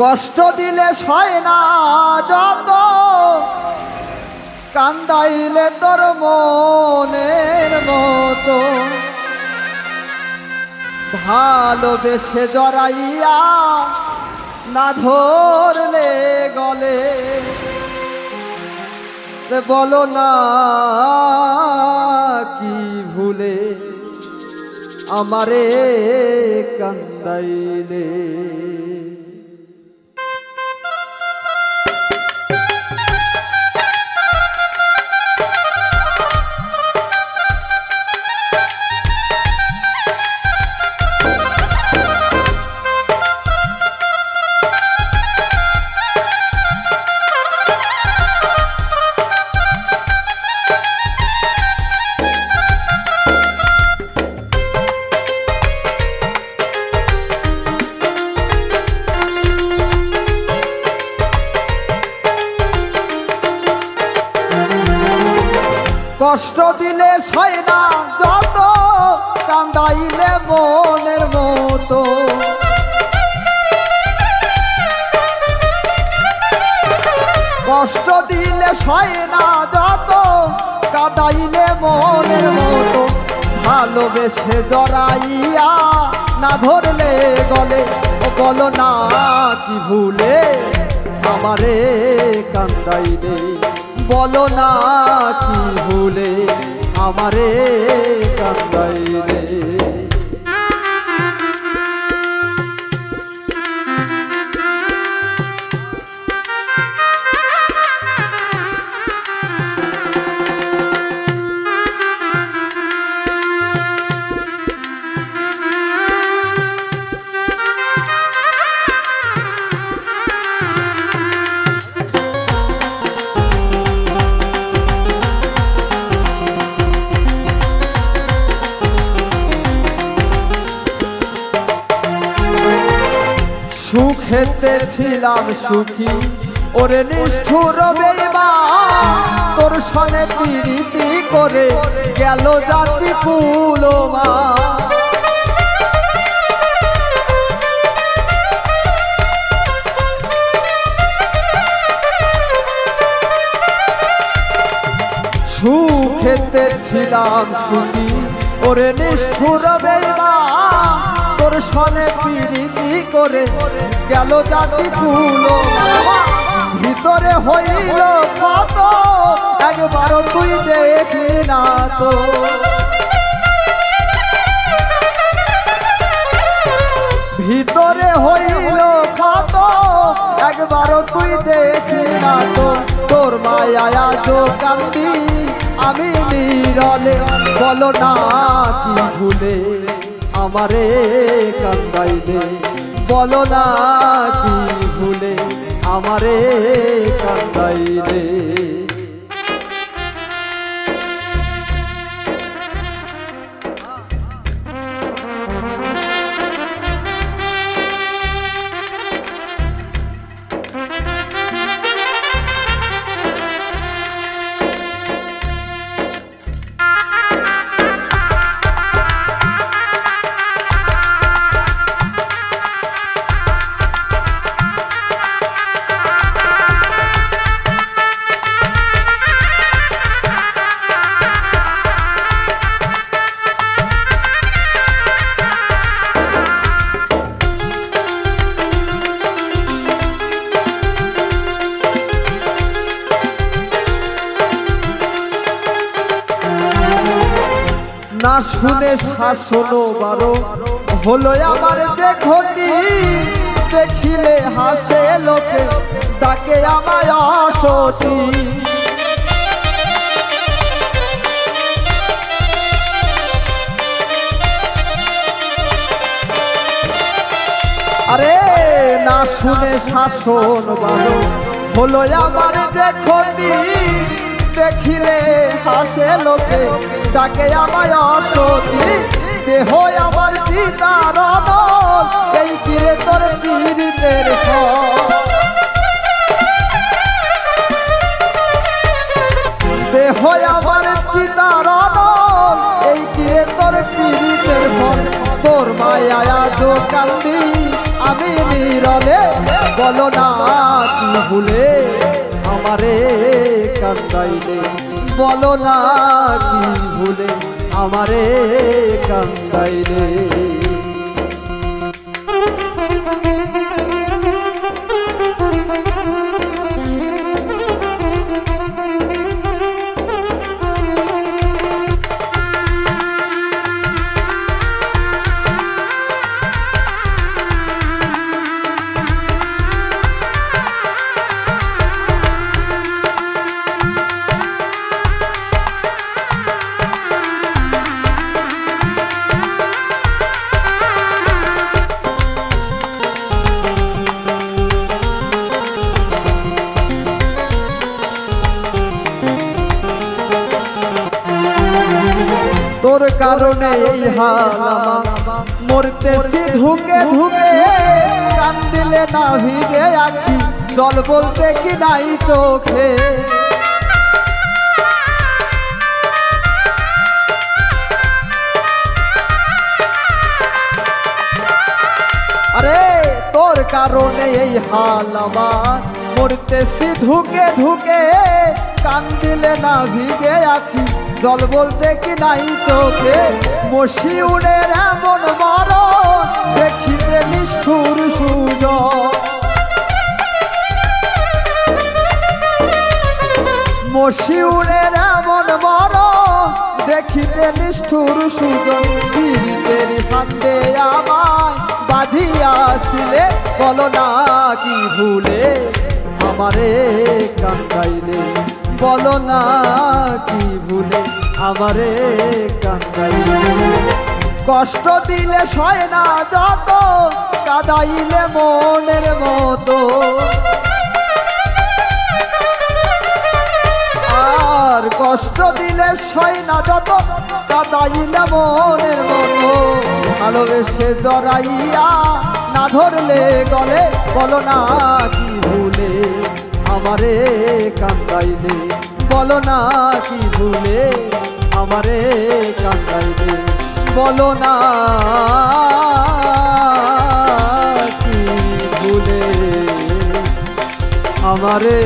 কষ্ট দিলে সয় না যত, কান্দাইলে তোর মনের মতো, ভালোবেসে জড়াইয়া না ধরলে গলে, বলো না কি ভুলে আমারে কান্দাইলে। কষ্ট দিলে সয় না যত, কান্দাইলে মনের মতো, কষ্ট দিলে সয় না যত, কাঁদাইলে মনের মতো, ভালোবেসে জড়াইয়া না ধরলে গলে, বলো না কি ভুলে আমারে কান্দাইলে, বলো না কি ভুলে আমারে কান্দাইলে। সুখেতে ছিলাম সুখী ওরে নিষ্ঠুর বেঈমান, তোর সনে প্রীতি করে গেল জাতি কুলমা, সুখেতে ছিলাম সুখী ওরে নিষ্ঠুর বেঈমান, তোর সনে প্রীতি করে গেল জাতি কুলমা, ভিতরে হইল কত একবার তুই দেখি না তো, ভিতরে হইল কত একবার তুই দেখি না তো, তোর মায়া যো কান্দি আমি নীরলে, বলো না কি ভুলে আমারে কান্দাইলে, বলো না কি ভুলে আমারে কান্দাইলে। না শুনে শাসন বারো হলো আমার যে ক্ষতি, দেখিলে হাসে লোকে তাকে আমায় অসতি, আরে না শুনে শাসন বারো হলো আমার যে ক্ষতি, দেখিলে হাসে লোকে তাকে আমায় অসতি, দেহ আমার চিতার অনল, এই কিরে তোর পীড়িতের ফল, দেহ আমার চিতার অনল, এই কিরে তোর পীড়িতের ফল, তোর মায়া যো কান্দি আমি নীরলে, বলো না কি ভুলে আমারে কান্দাইলে, বলো না কি ভুলে আমারে কান্দাইলে। তোর কারণে এই হাল আমার, মরতেছি ধুকে ধুকে, কান দিলে না ভিজে আখি, জল বলতে কি নাই চোখে। আরে তোর কারণে এই হাল আমার, মরতেছি ধুকে ধুকে, কান দিলে না ভিজে আখি, জল বলতে কি নাই চোখে। মশিউনের এমন মরণ দেখিতে নিষ্ঠুর সুজন, মশিউনের এমন মরণ দেখিতে নিষ্ঠুর সুজন। পীড়িতের ফান্দে আমায় বাঁধিয়াছিলে, বলো না কি ভুলে আমারে কান্দাইলে, বলো না কি ভুলে আমারে কান্দাইলে। কষ্ট দিলে সয় না যত, কাঁদাইলে মনের মতো, আর কষ্ট দিলে সয় না যত, কাঁদাইলে মনের মতো। ভালোবেসে জড়াইয়া না ধরলে গলে, বলো না কি ভুলে আমারে কান্দাইলে, বলো না কি ভুলে আমারে কান্দাইলে, বলো না কি ভুলে আমারে